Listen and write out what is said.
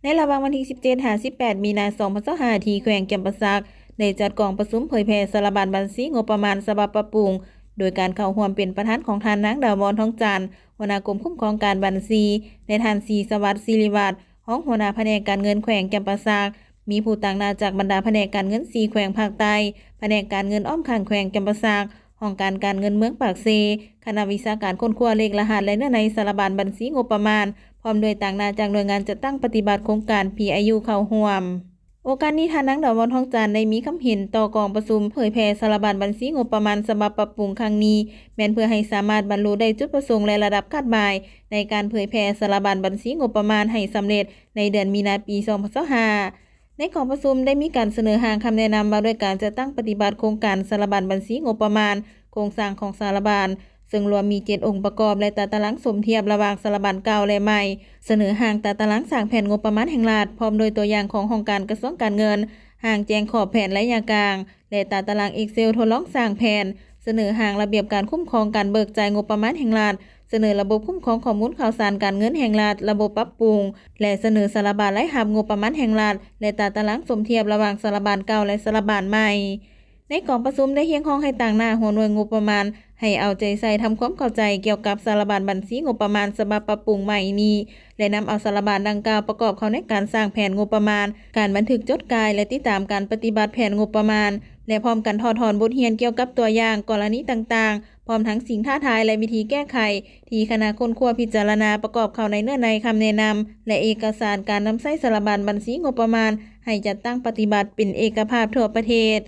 ในระหว่างวันที่17-18 มีนาคม 2025 ที่แขวงแก่นประสักได้จัดกองประชุมเผยแพร่สารบัญบัญชีงบประมาณฉบับปรับปรุงโดยการเข้าร่วมเป็นประธานของท่านนางดาวร ทองจันทร์หัวหน้ากรมคุ้มครองการบัญชีในท่านศรีสวัสดิ์ศิริวัฒน์รองหัวหน้าแผนกการเงินแขวงแก่นประสักมีผู้ต่างหน้าจากบรรดาแผนกการเงิน4แขวงภาคใต้แผนกการเงินอ้อมข้างแขวงแก่นประสักห้องการเงินเมืองปากเซคณะวิชาการค้นคว้าเลขรหัสและเนื้อในสารบัญบัญชีงบประมาณพร้อมโดยต่างหน้าจากหน่วยงานจัดตั้งปฏิบัติโครงการ PIU เข้าร่วมโอกาสนี้ท่านนางดาวร ทองจันทร์ได้มีคำเห็นต่อกองประชุมเผยแพร่สารบัญบัญชีงบประมาณฉบับปรับปรุงครั้งนี้แม้นเพื่อให้สามารถบรรลุได้จุดประสงค์และระดับคาดหมายในการเผยแพร่สารบัญบัญชีงบประมาณให้สำเร็จในเดือนมีนาคมปี 2025ในกองประชุมได้มีการเสนอหางคำแนะนำว่าด้วยการจัดตั้งปฏิบัติโครงการสารบัญบัญชีงบประมาณโครงสร้างของสารบัญซึ่งรวมมี7องค์ประกอบและตารางสมเทียบระหว่างสารบัญเก่าและใหม่เสนอหางตารางสร้างแผนงบประมาณแห่งรัฐพร้อมโดยตัวอย่างขององค์การกระทรวงการเงินหางแจงขอบแผนระยะกลางและตาราง Excel ทดลองสร้างแผนเสนอหางระเบียบการคุ้มครองการเบิกจ่ายงบประมาณแห่งรัฐเสนอระบบคุ้มครองข้อมูลข่าวสารการเงินแห่งรัฐระบบปรับปรุงและเสนอสารบัญรายรับงบประมาณแห่งรัฐและตารางสมเทียบระหว่างสารบัญเก่าและสารบัญใหม่ในกองประชุมได้เฮียงห้องให้ต่างหน้าหัวหน่วยงบประมาณให้เอาใจใส่ทำความเข้าใจเกี่ยวกับสารบัญบัญชีงบประมาณฉบับปรับปรุงใหม่นี้และนำเอาสารบัญดังกล่าวประกอบเข้าในการสร้างแผนงบประมาณการบันทึกจดกายและติดตามการปฏิบัติแผนงบประมาณและพร้อมกันถอดถอนบทเรียนเกี่ยวกับตัวอย่างกรณีต่างๆพร้อมทั้งสิ่งท้าทายและวิธีแก้ไขที่คณะค้นคว้าพิจารณาประกอบเข้าในเนื้อในคำแนะนำและเอกสารการนำใช้สารบัญบัญชีงบประมาณให้จัดตั้งปฏิบัติเป็นเอกภาพทั่วประเทศ